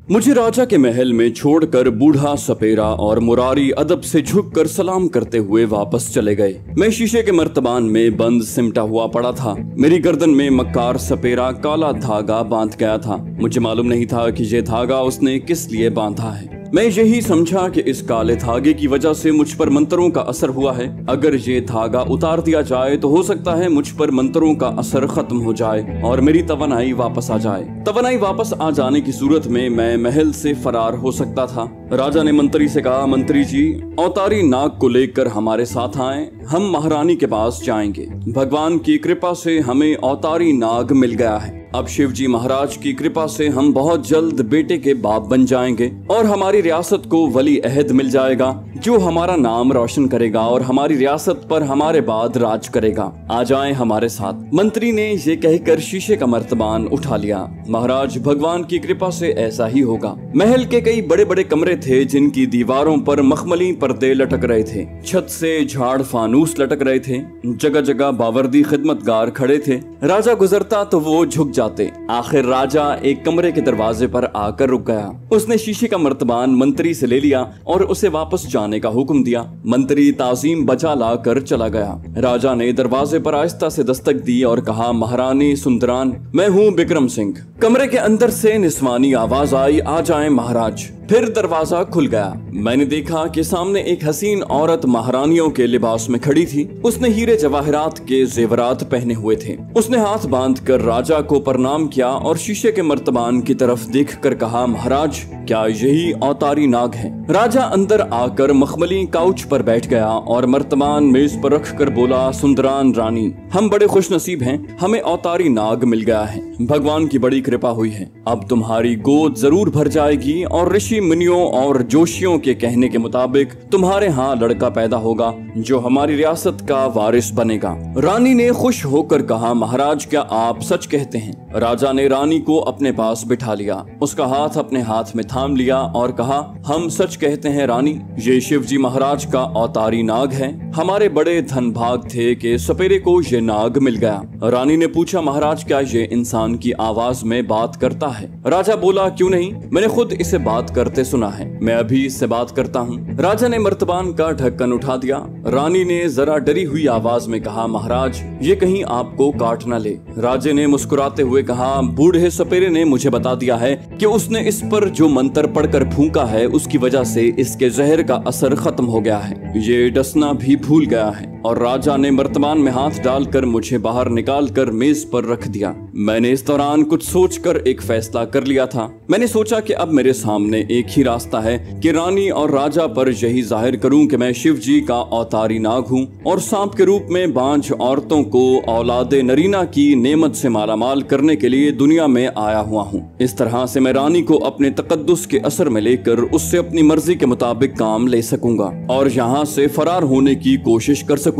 मुझे राजा के महल में छोड़कर बूढ़ा सपेरा और मुरारी अदब से झुककर सलाम करते हुए वापस चले गए। मैं शीशे के मर्तबान में बंद सिमटा हुआ पड़ा था। मेरी गर्दन में मक्कार सपेरा काला धागा बांध गया था। मुझे मालूम नहीं था कि ये धागा उसने किस लिए बांधा है। मैं यही समझा कि इस काले धागे की वजह से मुझ पर मंत्रों का असर हुआ है। अगर ये धागा उतार दिया जाए तो हो सकता है मुझ पर मंत्रों का असर खत्म हो जाए और मेरी तवानाई वापस आ जाए। तवानाई वापस आ जाने की सूरत में मैं महल से फरार हो सकता था। राजा ने मंत्री से कहा, मंत्री जी, अवतारी नाग को लेकर हमारे साथ आए, हम महारानी के पास जाएंगे। भगवान की कृपा से हमें अवतारी नाग मिल गया है। अब शिवजी महाराज की कृपा से हम बहुत जल्द बेटे के बाप बन जाएंगे और हमारी रियासत को वली अहद मिल जाएगा जो हमारा नाम रोशन करेगा और हमारी रियासत पर हमारे बाद राज करेगा। आ जाएं हमारे साथ। मंत्री ने ये कहकर शीशे का मर्तबान उठा लिया। महाराज, भगवान की कृपा से ऐसा ही होगा। महल के कई बड़े बड़े कमरे थे जिनकी दीवारों पर मखमली पर्दे लटक रहे थे। छत से झाड़ फानूस लटक रहे थे। जगह जगह बावर्दी खिदमतगार खड़े थे। राजा गुजरता तो वो झुक जाते। आखिर राजा एक कमरे के दरवाजे पर आकर रुक गया। उसने शीशे का मर्तबान मंत्री से ले लिया और उसे वापस जाने का हुक्म दिया। मंत्री ताजीम बचा ला कर चला गया। राजा ने दरवाजे पर आहिस्ता से दस्तक दी और कहा, महारानी सुंदरान, मैं हूँ बिक्रम सिंह। कमरे के अंदर से निस्वानी आवाज आई, आ जाएं महाराज। फिर दरवाजा खुल गया। मैंने देखा कि सामने एक हसीन औरत महारानियों के लिबास में खड़ी थी। उसने हीरे जवाहरात के जेवरात पहने हुए थे। उसने हाथ बांधकर राजा को प्रणाम किया और शीशे के मर्तबान की तरफ देखकर कहा, महाराज, क्या यही अवतारी नाग है? राजा अंदर आकर मखमली काउच पर बैठ गया और मर्तबान मेज पर रखकर बोला, सुंदरान रानी, हम बड़े खुशनसीब हैं, हमें अवतारी नाग मिल गया है। भगवान की बड़ी कृपा हुई है। अब तुम्हारी गोद जरूर भर जाएगी और ऋषि मुनियों और जोशियों के कहने के मुताबिक तुम्हारे यहाँ लड़का पैदा होगा जो हमारी रियासत का वारिस बनेगा। रानी ने खुश होकर कहा, महाराज, क्या आप सच कहते हैं? राजा ने रानी को अपने पास बिठा लिया, उसका हाथ अपने हाथ में थाम लिया और कहा, हम सच कहते हैं रानी, ये शिवजी महाराज का अवतारी नाग है। हमारे बड़े धन भाग थे कि सपेरे को ये नाग मिल गया। रानी ने पूछा, महाराज, क्या ये इंसान की आवाज में बात करता है? राजा बोला, क्यों नहीं, मैंने खुद इसे बात करते सुना है, मैं अभी इससे बात करता हूँ। राजा ने मर्तबान का ढक्कन उठा दिया। रानी ने जरा डरी हुई आवाज में कहा, महाराज, ये कहीं आपको काट न ले। राजे ने मुस्कुराते हुए कहा, बूढ़े सपेरे ने मुझे बता दिया है कि उसने इस पर जो मंत्र पढ़कर फूंका है उसकी वजह से इसके जहर का असर खत्म हो गया है, ये डसना भी भूल गया है। और राजा ने मर्तबान में हाथ डालकर मुझे बाहर निकालकर मेज पर रख दिया। मैंने इस दौरान कुछ सोचकर एक फैसला कर लिया था। मैंने सोचा कि अब मेरे सामने एक ही रास्ता है कि रानी और राजा पर यही जाहिर करूं कि मैं शिव जी का अवतारी नाग हूं और सांप के रूप में बांझ औरतों को औलादे नरीना की नेमत से मालामाल करने के लिए दुनिया में आया हुआ हूं। इस तरह से मैं रानी को अपने तकद्दुस के असर में लेकर उससे अपनी मर्जी के मुताबिक काम ले सकूंगा और यहाँ से फरार होने की कोशिश कर सकूंगा।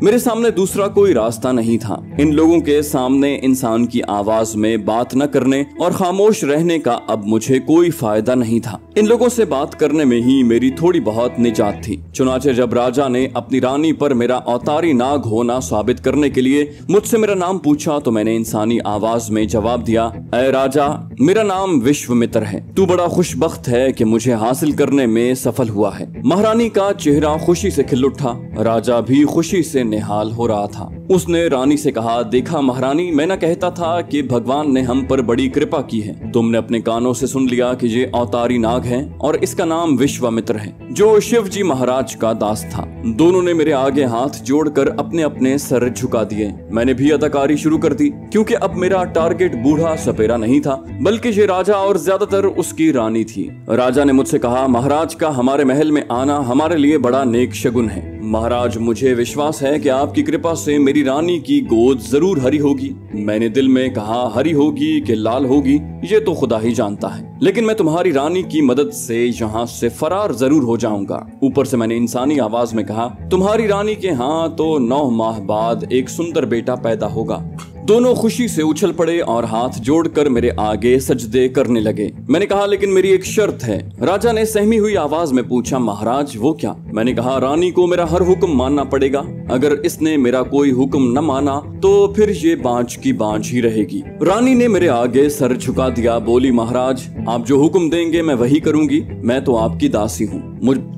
मेरे सामने दूसरा कोई रास्ता नहीं था। इन लोगों के सामने इंसान की आवाज में बात न करने और खामोश रहने का अब मुझे कोई फायदा नहीं था। इन लोगों से बात करने में ही मेरी थोड़ी बहुत निजात थी। चुनाचे जब राजा ने अपनी रानी पर मेरा अवतारी नाग होना साबित करने के लिए मुझसे मेरा नाम पूछा तो मैंने इंसानी आवाज में जवाब दिया, ऐ राजा, मेरा नाम विश्वामित्र है। तू बड़ा खुशबख्त है कि मुझे हासिल करने में सफल हुआ है। महारानी का चेहरा खुशी से खिल उठा। राजा भी खुशी से निहाल हो रहा था। उसने रानी से कहा, देखा महारानी, मैं न कहता था कि भगवान ने हम पर बड़ी कृपा की है। तुमने अपने कानों से सुन लिया कि ये अवतारी नाग है और इसका नाम विश्वामित्र है जो शिव जी महाराज का दास था। दोनों ने मेरे आगे हाथ जोड़कर अपने अपने सर झुका दिए। मैंने भी अदाकारी शुरू कर दी क्योंकि अब मेरा टारगेट बूढ़ा सपेरा नहीं था बल्कि ये राजा और ज्यादातर उसकी रानी थी। राजा ने मुझसे कहा, महाराज का हमारे महल में आना हमारे लिए बड़ा नेक शगुन है। महाराज, मुझे विश्वास है कि आपकी कृपा से मेरी रानी की गोद जरूर हरी होगी। मैंने दिल में कहा, हरी होगी कि लाल होगी ये तो खुदा ही जानता है, लेकिन मैं तुम्हारी रानी की मदद से यहाँ से फरार जरूर हो जाऊंगा। ऊपर से मैंने इंसानी आवाज में कहा, तुम्हारी रानी के यहाँ तो 9 माह बाद एक सुंदर बेटा पैदा होगा। दोनों खुशी से उछल पड़े और हाथ जोड़कर मेरे आगे सजदे करने लगे। मैंने कहा, लेकिन मेरी एक शर्त है। राजा ने सहमी हुई आवाज में पूछा, महाराज वो क्या? मैंने कहा, रानी को मेरा हर हुक्म मानना पड़ेगा। अगर इसने मेरा कोई हुक्म न माना तो फिर ये बांझ की बांझ ही रहेगी। रानी ने मेरे आगे सर झुका दिया, बोली, महाराज आप जो हुक्म देंगे मैं वही करूंगी। मैं तो आपकी दासी हूँ,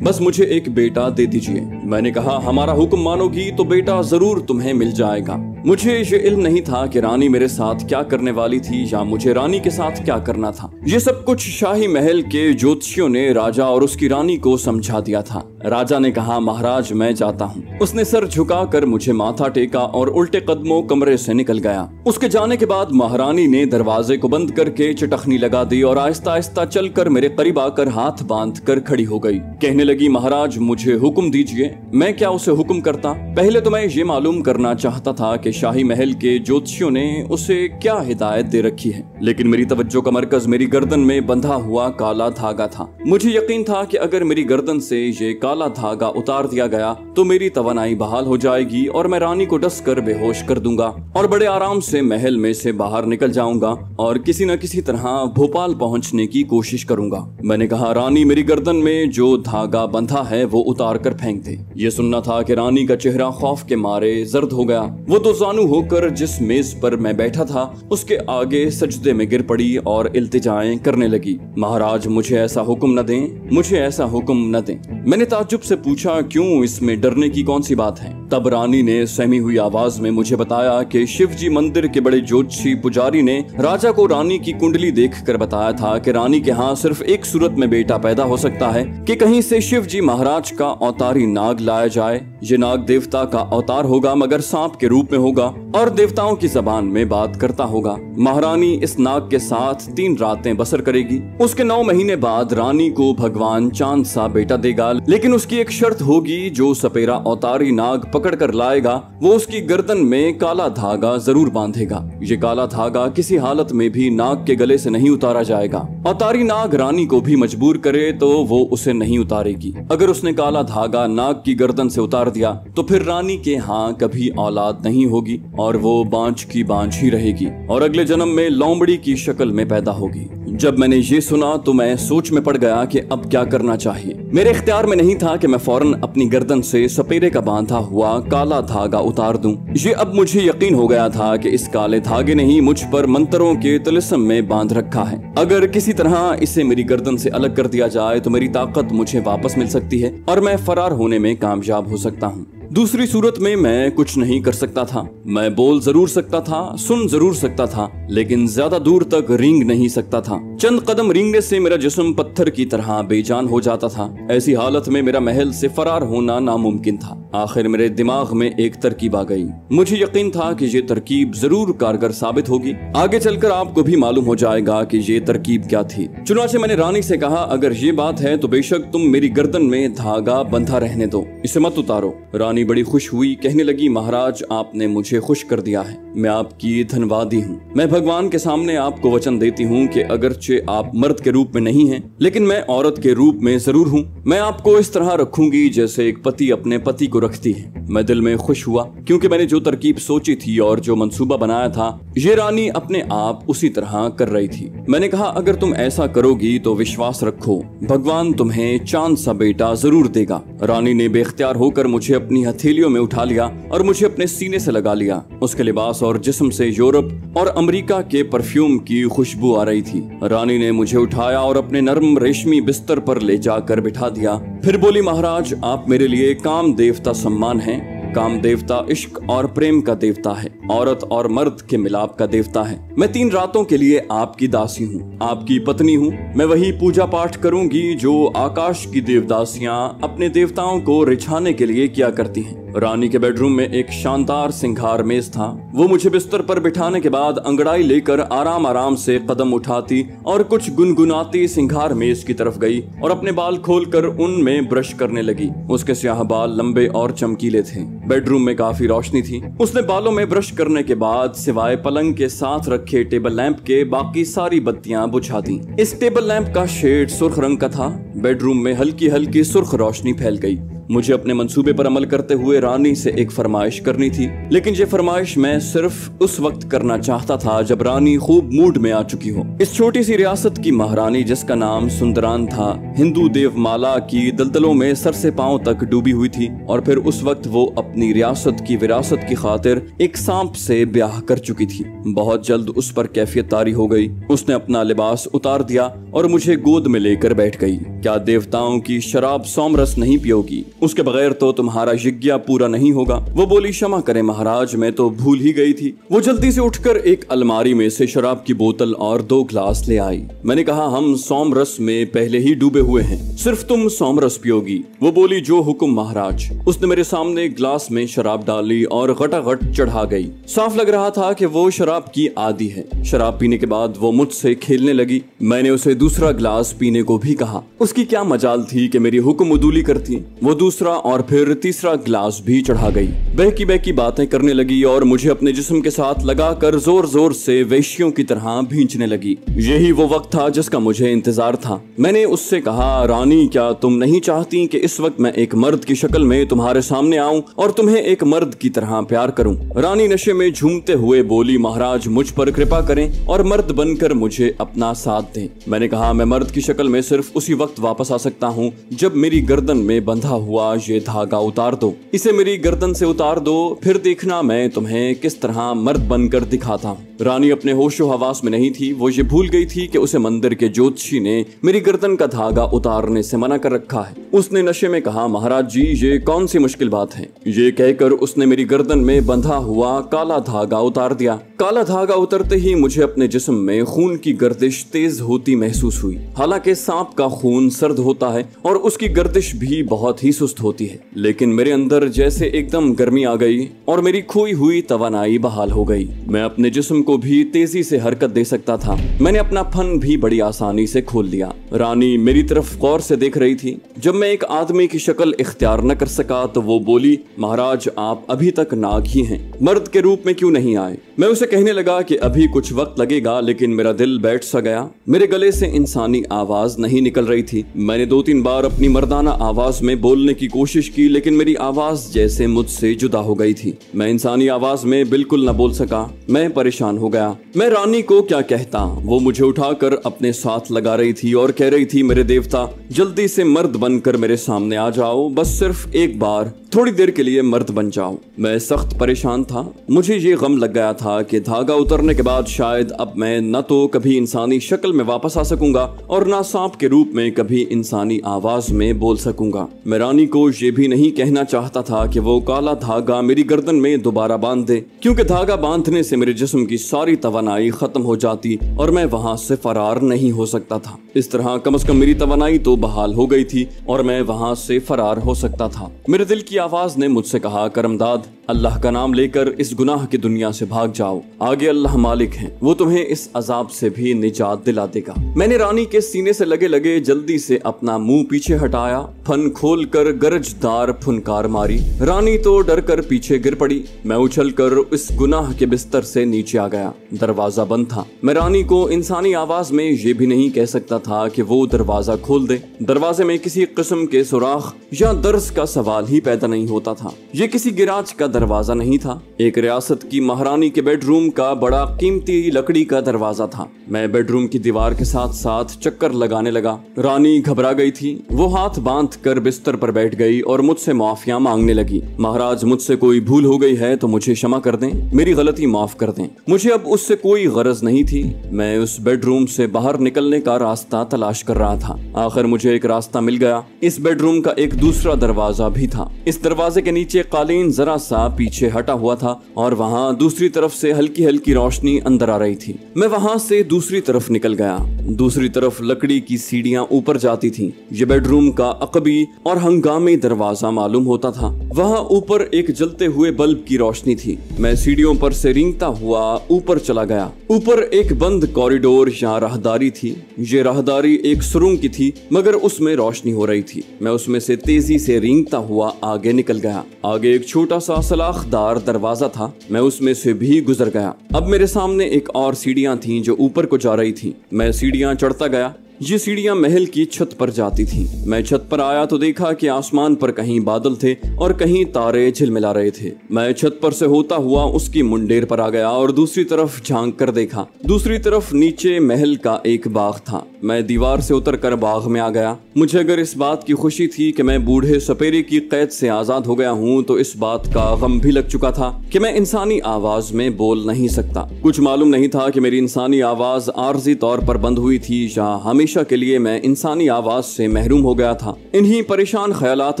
बस मुझे एक बेटा दे दीजिए। मैंने कहा, हमारा हुक्म मानोगी तो बेटा जरूर तुम्हें मिल जाएगा। मुझे ये इल्म नहीं था कि रानी मेरे साथ क्या करने वाली थी या मुझे रानी के साथ क्या करना था। ये सब कुछ शाही महल के ज्योतिषियों ने राजा और उसकी रानी को समझा दिया था। राजा ने कहा, महाराज मैं जाता हूँ। उसने सर झुकाकर मुझे माथा टेका और उल्टे कदमों कमरे से निकल गया। उसके जाने के बाद महारानी ने दरवाजे को बंद करके चटखनी लगा दी और आहिस्ता आहिस्ता चलकर मेरे करीब आकर हाथ बांध कर खड़ी हो गई। कहने लगी, महाराज मुझे हुक्म दीजिए। मैं क्या उसे हुक्म करता? पहले तो मैं ये मालूम करना चाहता था कि शाही महल के ज्योतिषियों ने उसे क्या हिदायत दे रखी है, लेकिन मेरी तवज्जो का मरकज मेरी गर्दन में बंधा हुआ काला धागा था। मुझे यकीन था कि अगर मेरी गर्दन से ये काला धागा उतार दिया गया तो मेरी तवानाई बहाल हो जाएगी और मैं रानी को डस कर बेहोश कर दूंगा और बड़े आराम से महल में से बाहर निकल जाऊंगा और किसी न किसी तरह भोपाल पहुंचने की कोशिश करूंगा। मैंने कहा, रानी मेरी गर्दन में जो धागा बंधा है वो उतार कर फेंक दे। ये सुनना था कि रानी का चेहरा खौफ के मारे जर्द हो गया। वो दो जानू होकर जिस मेज पर मैं बैठा था उसके आगे सजदे में गिर पड़ी और इल्तिजाएं करने लगी, महाराज मुझे ऐसा हुक्म न दें, मुझे ऐसा हुक्म न दें। मैंने ताज्जुब से पूछा, क्यों, इसमें डरने की कौन सी बात है? तब रानी ने सहमी हुई आवाज में मुझे बताया कि शिव जी मंदिर के बड़े ज्योतिषी पुजारी ने राजा को रानी की कुंडली देखकर बताया था कि रानी के यहाँ सिर्फ एक सूरत में बेटा पैदा हो सकता है कि कहीं से शिव जी महाराज का अवतारी नाग लाया जाए। ये नाग देवता का अवतार होगा मगर सांप के रूप में होगा और देवताओं की जबान में बात करता होगा। महारानी इस नाग के साथ 3 रातें बसर करेगी। उसके 9 महीने बाद रानी को भगवान चांद सा बेटा देगा, लेकिन उसकी एक शर्त होगी, जो सपेरा अवतारी नाग पकड़ कर लाएगा वो उसकी गर्दन में काला धागा जरूर बांधेगा। ये काला धागा किसी हालत में भी नाग के गले से नहीं उतारा जाएगा। अवतारी नाग रानी को भी मजबूर करे तो वो उसे नहीं उतारेगी। अगर उसने काला धागा नाग की गर्दन से उतार दिया तो फिर रानी के यहाँ कभी औलाद नहीं होगी और वो बांझ की बांझ ही रहेगी और अगले जन्म में लोमड़ी की शक्ल में पैदा होगी। जब मैंने ये सुना तो मैं सोच में पड़ गया कि अब क्या करना चाहिए। मेरे इख्तियार में नहीं था कि मैं फौरन अपनी गर्दन से सपेरे का बांधा हुआ काला धागा उतार दूं। ये अब मुझे यकीन हो गया था कि इस काले धागे ने ही मुझ पर मंत्रों के तिलिस्म में बांध रखा है। अगर किसी तरह इसे मेरी गर्दन से अलग कर दिया जाए तो मेरी ताकत मुझे वापस मिल सकती है और मैं फरार होने में कामयाब हो सकता हूँ। दूसरी सूरत में मैं कुछ नहीं कर सकता था। मैं बोल जरूर सकता था, सुन जरूर सकता था, लेकिन ज्यादा दूर तक रेंग नहीं सकता था। चंद कदम रेंगने से मेरा जिस्म पत्थर की तरह बेजान हो जाता था। ऐसी हालत में मेरा महल से फरार होना नामुमकिन था। आखिर मेरे दिमाग में एक तरकीब आ गई। मुझे यकीन था कि ये तरकीब जरूर कारगर साबित होगी। आगे चलकर आपको भी मालूम हो जाएगा कि ये तरकीब क्या थी। चुनाचे मैंने रानी से कहा, अगर ये बात है तो बेशक तुम मेरी गर्दन में धागा बंधा रहने दो, इसे मत उतारो। रानी बड़ी खुश हुई, कहने लगी, महाराज आपने मुझे खुश कर दिया है, मैं आपकी धन्यवादी हूँ। मैं भगवान के सामने आपको वचन देती हूँ कि अगरचे आप मर्द के रूप में नहीं हैं, लेकिन मैं औरत के रूप में जरूर हूँ। मैं आपको इस तरह रखूंगी जैसे एक पति अपने पति को रखती है। मैं दिल में खुश हुआ क्योंकि मैंने जो तरकीब सोची थी और जो मंसूबा बनाया था ये रानी अपने आप उसी तरह कर रही थी। मैंने कहा, अगर तुम ऐसा करोगी तो विश्वास रखो भगवान तुम्हें चांद सा बेटा जरूर देगा। रानी ने बेख्तियार होकर मुझे अपनी हथेलियों में उठा लिया और मुझे अपने सीने से लगा लिया। उसके लिबास और जिस्म से यूरोप और अमेरिका के परफ्यूम की खुशबू आ रही थी। रानी ने मुझे उठाया और अपने नर्म रेशमी बिस्तर पर ले जाकर बिठा दिया। फिर बोली, महाराज आप मेरे लिए काम देवता सम्मान हैं। काम देवता इश्क और प्रेम का देवता है, औरत और मर्द के मिलाप का देवता है। मैं 3 रातों के लिए आपकी दासी हूँ, आपकी पत्नी हूँ। मैं वही पूजा पाठ करूंगी जो आकाश की देवदासियां अपने देवताओं को रिझाने के लिए किया करती हैं। रानी के बेडरूम में एक शानदार सिंगार मेज था। वो मुझे बिस्तर पर बिठाने के बाद अंगड़ाई लेकर आराम आराम से कदम उठाती और कुछ गुनगुनाती सिंगार मेज की तरफ गई और अपने बाल खोलकर उनमें ब्रश करने लगी। उसके स्याह बाल लंबे और चमकीले थे। बेडरूम में काफी रोशनी थी। उसने बालों में ब्रश करने के बाद सिवाय पलंग के साथ रखे टेबल लैंप के बाकी सारी बत्तियां बुझा दी। इस टेबल लैंप का शेड सुर्ख रंग का था। बेडरूम में हल्की हल्की सुर्ख रोशनी फैल गई। मुझे अपने मंसूबे पर अमल करते हुए रानी से एक फरमाइश करनी थी, लेकिन ये फरमाइश मैं सिर्फ उस वक्त करना चाहता था जब रानी खूब मूड में आ चुकी हो। इस छोटी सी रियासत की महारानी, जिसका नाम सुंदरान था, हिंदू देवमाला की दलदलों में सर से पांव तक डूबी हुई थी और फिर उस वक्त वो अपनी रियासत की विरासत की खातिर एक सांप से ब्याह कर चुकी थी। बहुत जल्द उस पर कैफियत तारी हो गई। उसने अपना लिबास उतार दिया और मुझे गोद में लेकर बैठ गई। क्या देवताओं की शराब सोमरस नहीं पियोगी? उसके बगैर तो तुम्हारा यज्ञ पूरा नहीं होगा। वो बोली, क्षमा करें महाराज, मैं तो भूल ही गई थी। वो जल्दी से उठकर एक अलमारी में से शराब की बोतल और 2 ग्लास ले आई। मैंने कहा, हम सोमरस में पहले ही डूबे हुए हैं, सिर्फ तुम सोमरस पियोगी। वो बोली, जो हुक्म महाराज। उसने मेरे सामने ग्लास में शराब डाली और गटागट चढ़ा गई। साफ लग रहा था कि वो शराब की आदी है। शराब पीने के बाद वो मुझसे खेलने लगी। मैंने उसे दूसरा ग्लास पीने को भी कहा। उसकी क्या मजाल थी कि मेरी हुक्म उदूली करती। वो दूसरा और फिर तीसरा ग्लास भी चढ़ा गई। बहकी बहकी बातें करने लगी और मुझे अपने जिस्म के साथ लगाकर जोर जोर से वेश्यों की तरह भींचने लगी। यही वो वक्त था जिसका मुझे इंतजार था। मैंने उससे कहा, रानी, क्या तुम नहीं चाहती कि इस वक्त मैं एक मर्द की शक्ल में तुम्हारे सामने आऊं और तुम्हें एक मर्द की तरह प्यार करूं? रानी नशे में झूमते हुए बोली, महाराज, मुझ पर कृपा करें और मर्द बनकर मुझे अपना साथ दें। मैंने कहा, मैं मर्द की शक्ल में सिर्फ उसी वक्त वापस आ सकता हूँ जब मेरी गर्दन में बंधा हुआ ये धागा उतार दो। इसे मेरी गर्दन से उतार दो, फिर देखना मैं तुम्हें किस तरह मर्द बनकर दिखाता हूँ। रानी अपने होशो हवास में नहीं थी। वो ये भूल गई थी कि उसे मंदिर के ज्योतिषी ने मेरी गर्दन का धागा उतारने से मना कर रखा है। उसने नशे में कहा, महाराज जी, ये कौन सी मुश्किल बात है? ये कहकर उसने मेरी गर्दन में बंधा हुआ काला धागा उतार दिया। काला धागा उतरते ही मुझे अपने जिस्म में खून की गर्दिश तेज होती महसूस हुई। हालांकि सांप का खून सर्द होता है और उसकी गर्दिश भी बहुत ही सुस्त होती है, लेकिन मेरे अंदर जैसे एकदम गर्मी आ गई और मेरी खोई हुई तवानाई बहाल हो गई। मैं अपने जिस्म को भी तेजी से हरकत दे सकता था। मैंने अपना फन भी बड़ी आसानी से खोल लिया। रानी मेरी तरफ गौर से देख रही थी। जब मैं एक आदमी की शक्ल इख्तियार न कर सका तो वो बोली, महाराज, आप अभी तक नाग ही हैं, मर्द के रूप में क्यों नहीं आए? मैं उसे कहने लगा कि अभी कुछ वक्त लगेगा, लेकिन मेरा दिल बैठ सा गया। मेरे गले से इंसानी आवाज नहीं निकल रही थी। मैंने 2-3 बार अपनी मर्दाना आवाज में बोलने की कोशिश की, लेकिन मेरी आवाज जैसे मुझसे जुदा हो गई थी। मैं इंसानी आवाज में बिल्कुल न बोल सका। मैं परेशान हो गया। मैं रानी को क्या कहता? वो मुझे उठाकर अपने साथ लगा रही थी और कह रही थी, मेरे देवता, जल्दी से मर्द बनकर मेरे सामने आ जाओ, बस सिर्फ एक बार, थोड़ी देर के लिए मर्द बन जाओ। मैं सख्त परेशान था। मुझे ये गम लग गया था कि धागा उतरने के बाद शायद अब मैं न तो कभी इंसानी शक्ल में वापस आ सकूंगा और न सांप के रूप में कभी इंसानी आवाज में बोल सकूंगा। मैं रानी को ये भी नहीं कहना चाहता था कि वो काला धागा मेरी गर्दन में दोबारा बांध दे, क्योंकि धागा बांधने से मेरे जिस्म की सारी तवानाई खत्म हो जाती और मैं वहां से फरार नहीं हो सकता था। इस तरह कम से कम मेरी तवानाई तो बहाल हो गई थी और मैं वहां से फरार हो सकता था। मेरे दिल की आवाज ने मुझसे कहा, करमदाद, अल्लाह का नाम लेकर इस गुनाह की दुनिया से भाग जाओ। आगे अल्लाह मालिक है, वो तुम्हें इस अजाब से भी निजात दिला देगा। मैंने रानी के सीने से लगे लगे जल्दी से अपना मुंह पीछे हटाया, फन खोलकर गरजदार फुनकार मारी। रानी तो डर कर पीछे गिर पड़ी। मैं उछलकर इस गुनाह के बिस्तर से नीचे आ गया। दरवाजा बंद था। मैं रानी को इंसानी आवाज में ये भी नहीं कह सकता था कि वो दरवाजा खोल दे। दरवाजे में किसी किस्म के सुराख या दर्ज का सवाल ही पैदा नहीं होता था। ये किसी गिराज का दरवाजा नहीं था। एक रियासत की महारानी के बेडरूम का बड़ा कीमती लकड़ी का दरवाजा था। मैं बेडरूम की दीवार के साथ साथ चक्कर लगाने लगा। रानी घबरा गई थी। वो हाथ बांध कर बिस्तर पर बैठ गई और मुझसे माफिया मांगने लगी। महाराज, मुझसे कोई भूल हो गई है तो मुझे क्षमा कर दें, मेरी गलती माफ कर दें। मुझे अब उससे कोई गरज नहीं थी। मैं उस बेडरूम से बाहर निकलने का रास्ता तलाश कर रहा था। आखिर मुझे एक रास्ता मिल गया। इस बेडरूम का एक दूसरा दरवाजा भी था। इस दरवाजे के नीचे कालीन जरा सा पीछे हटा हुआ था और वहाँ दूसरी तरफ से हल्की हल्की रोशनी अंदर आ रही थी। मैं वहाँ से दूसरी तरफ निकल गया। दूसरी तरफ लकड़ी की सीढ़ियाँ ऊपर जाती थीं। ये बेडरूम का अकबी और हंगामी दरवाजा मालूम होता था। वहाँ ऊपर एक जलते हुए बल्ब की रोशनी थी। मैं सीढ़ियों पर से रेंगता हुआ ऊपर चला गया। ऊपर एक बंद कॉरिडोर या राहदारी थी। ये राहदारी एक सुरंग की थी, मगर उसमें रोशनी हो रही थी। मैं उसमें से तेजी से रेंगता हुआ आगे निकल गया। आगे एक छोटा सा सलाखदार दरवाजा था। मैं उसमें से भी गुजर गया। अब मेरे सामने एक और सीढ़ियां थीं जो ऊपर को जा रही थीं। मैं सीढ़ियां चढ़ता गया। ये सीढ़ियां महल की छत पर जाती थीं। मैं छत पर आया तो देखा कि आसमान पर कहीं बादल थे और कहीं तारे झिलमिला रहे थे। मैं छत पर से होता हुआ उसकी मुंडेर पर आ गया और दूसरी तरफ झांक कर देखा। दूसरी तरफ नीचे महल का एक बाग था। मैं दीवार से उतरकर बाग में आ गया। मुझे अगर इस बात की खुशी थी कि मैं बूढ़े सपेरे की कैद से आजाद हो गया हूँ, तो इस बात का गम भी लग चुका था कि मैं इंसानी आवाज में बोल नहीं सकता। कुछ मालूम नहीं था कि मेरी इंसानी आवाज आर्जी तौर पर बंद हुई थी या हमेशा के लिए मैं इंसानी आवाज से महरूम हो गया था। इन्हीं परेशान ख्यालात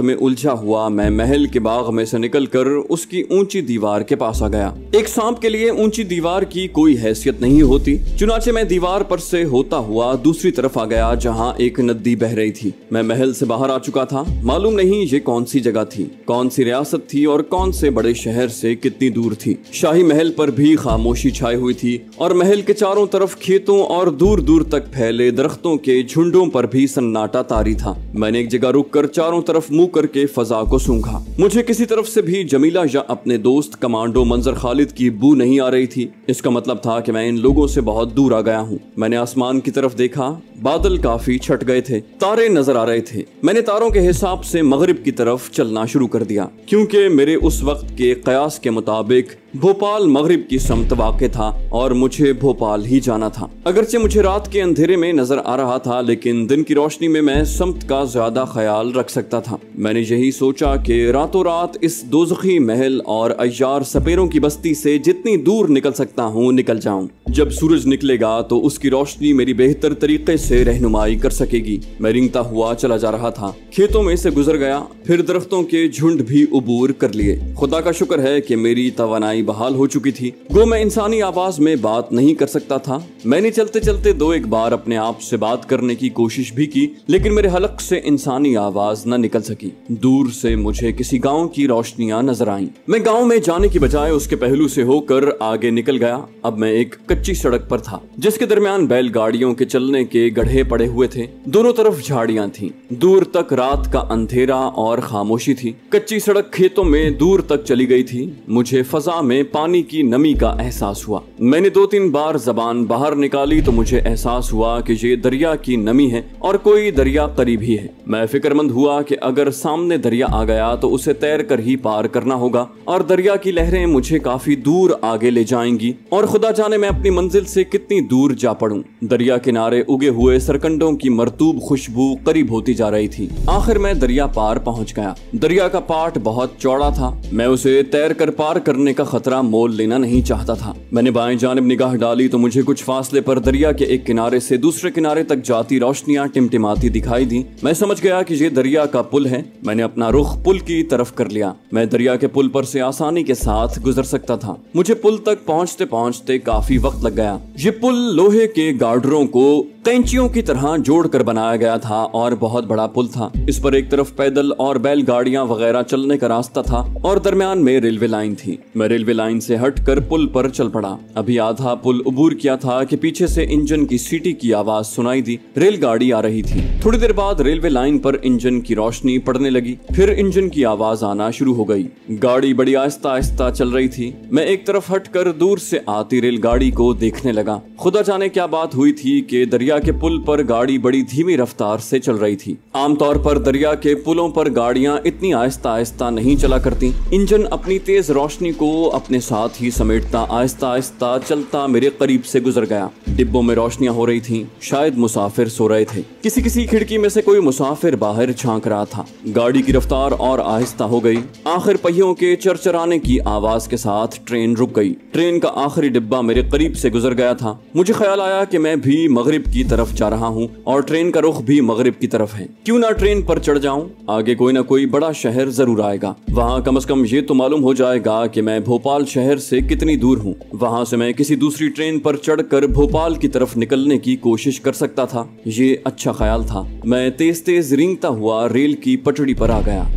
में उलझा हुआ मैं महल के बाग में से निकलकर उसकी ऊंची दीवार के पास आ गया। एक सांप के लिए ऊंची दीवार की कोई हैसियत नहीं होती। चुनाचे मैं दीवार पर से होता हुआ दूसरी तरफ आ गया जहाँ एक नदी बह रही थी। मैं महल से बाहर आ चुका था। मालूम नहीं ये कौन सी जगह थी, कौन सी रियासत थी और कौन से बड़े शहर से कितनी दूर थी। शाही महल पर भी खामोशी छाई हुई थी और महल के चारों तरफ खेतों और दूर दूर तक फैले दरख्तों के झुंडों पर भी सन्नाटा तारी था। मैंने एक जगह रुककर चारों तरफ मुंह करके फजा को सूंघा। मुझे किसी तरफ से भी जमीला या अपने दोस्त कमांडो मंजर खालिद की बू नहीं आ रही थी। इसका मतलब था कि मैं इन लोगों से बहुत दूर आ गया हूँ। मैंने आसमान की तरफ देखा। बादल काफी छट गए थे, तारे नजर आ रहे थे। मैंने तारों के हिसाब से मगरिब की तरफ चलना शुरू कर दिया, क्योंकि मेरे उस वक्त के कयास के मुताबिक भोपाल मगरिब की समत वाक़ था और मुझे भोपाल ही जाना था। अगरचे मुझे रात के अंधेरे में नजर आ रहा था, लेकिन दिन की रोशनी में मैं समत का ज्यादा ख्याल रख सकता था। मैंने यही सोचा कि रातों रात इस दोज़खी महल और अय्यार सपेरों की बस्ती से जितनी दूर निकल सकता हूँ निकल जाऊं। जब सूरज निकलेगा तो उसकी रोशनी मेरी बेहतर तरीके से रहनुमाई कर सकेगी। मैं रिंगता हुआ चला जा रहा था। खेतों में से गुजर गया, फिर दरख्तों के झुंड भी उबूर कर लिए। खुदा का शुक्र है कि मेरी तवानाई बहाल हो चुकी थी। गो मैं इंसानी आवाज में बात नहीं कर सकता था। मैंने चलते चलते दो एक बार अपने आप से बात करने की कोशिश भी की, लेकिन मेरे हलक से इंसानी आवाज न निकल सकी। दूर से मुझे किसी गांव की रोशनियां नजर आईं। मैं गांव में जाने की बजाय उसके पहलू से होकर आगे निकल गया। अब मैं एक कच्ची सड़क पर था, जिसके दरमियान बैलगाड़ियों के चलने के गड्ढे पड़े हुए थे। दोनों तरफ झाड़ियां थीं। दूर तक रात का अंधेरा और खामोशी थी। कच्ची सड़क खेतों में दूर तक चली गई थी। मुझे फजा में पानी की नमी का एहसास हुआ। मैंने 2-3 बार जबान बाहर निकाली तो मुझे एहसास हुआ कि ये दरिया की नमी है और कोई दरिया करीब ही है। मैं फिक्रमंद हुआ कि अगर सामने दरिया आ गया तो उसे तैर कर ही पार करना होगा और दरिया की लहरें मुझे काफी दूर आगे ले जाएंगी और खुदा जाने मैं अपनी मंजिल से कितनी दूर जा पड़ूं। दरिया किनारे उगे हुए सरकंडों की मरतूब खुशबू करीब होती जा रही थी। आखिर मैं दरिया पार पहुंच गया। दरिया का पाट बहुत चौड़ा था। मैं उसे तैर कर पार करने का खतरा मोल लेना नहीं चाहता था। मैंने बाएं जानिब निगाह डाली तो मुझे कुछ फासले पर दरिया के एक किनारे से दूसरे किनारे तक जाती रोशनियां टिमटिमाती दिखाई दी। मैं समझ गया कि ये दरिया का पुल है। मैंने अपना रुख पुल की तरफ कर लिया। मैं दरिया के पुल पर से आसानी के साथ गुजर सकता था। मुझे पुल तक पहुंचते पहुंचते काफी वक्त लग गया। ये पुल लोहे के गार्डरों को कैंचियों की तरह जोड़कर बनाया गया था और बहुत बड़ा पुल था। इस पर एक तरफ पैदल और बैलगाड़ियां वगैरह चलने का रास्ता था और दरमियान में रेलवे लाइन थी। मैं रेलवे लाइन से हटकर पुल पर चल पड़ा। अभी आधा पुल उबूर किया था कि पीछे से इंजन की सीटी की आवाज सुनाई दी। रेलगाड़ी आ रही थी। थोड़ी देर बाद रेलवे लाइन पर इंजन की रोशनी पड़ने लगी। फिर इंजन की आवाज आना शुरू हो गई। गाड़ी बड़ी आहिस्ता आहिस्ता चल रही थी। मैं एक तरफ हटकर दूर से आती रेलगाड़ी को देखने लगा। खुदा जाने क्या बात हुई थी कि दरिया के पुल पर गाड़ी बड़ी धीमी रफ्तार से चल रही थी। आमतौर पर दरिया के पुलों पर गाड़ियां इतनी आहिस्ता आहिस्ता नहीं चला करती। इंजन अपनी तेज रोशनी को अपने साथ ही समेटता आहिस्ता आहिस्ता चलता मेरे करीब से गुजर गया। डिब्बों में रोशनियां हो रही थीं। शायद मुसाफिर सो रहे थे। किसी किसी खिड़की में से कोई मुसाफिर बाहर झांक रहा था। गाड़ी की रफ्तार और आहिस्ता हो गई। आखिर पहियों के चरचराने की आवाज के साथ ट्रेन रुक गई। ट्रेन का आखिरी डिब्बा मेरे करीब से गुजर गया था। मुझे ख्याल आया कि मैं भी मगरिब की तरफ जा रहा हूँ और ट्रेन का रुख भी मगरिब की तरफ है। क्यों ना ट्रेन पर चढ़ जाऊं? आगे कोई ना कोई बड़ा शहर जरूर आएगा। वहाँ कम से कम ये तो मालूम हो जाएगा कि मैं भोपाल शहर से कितनी दूर हूँ। वहाँ से मैं किसी दूसरी ट्रेन पर चढ़कर भोपाल की तरफ निकलने की कोशिश कर सकता था। ये अच्छा ख्याल था। मैं तेज तेज रेंगता हुआ रेल की पटड़ी पर आ गया।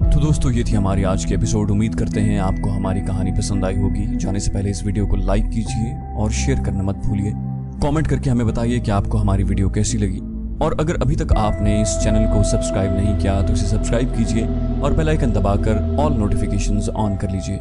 तो दोस्तों, ये थी हमारी आज की एपिसोड। उम्मीद करते हैं आपको हमारी कहानी पसंद आई होगी। जाने से पहले इस वीडियो को लाइक कीजिए और शेयर करना मत भूलिए। कमेंट करके हमें बताइए कि आपको हमारी वीडियो कैसी लगी। और अगर अभी तक आपने इस चैनल को सब्सक्राइब नहीं किया तो इसे सब्सक्राइब कीजिए और बेल आइकन दबाकर ऑल नोटिफिकेशंस ऑन कर लीजिए।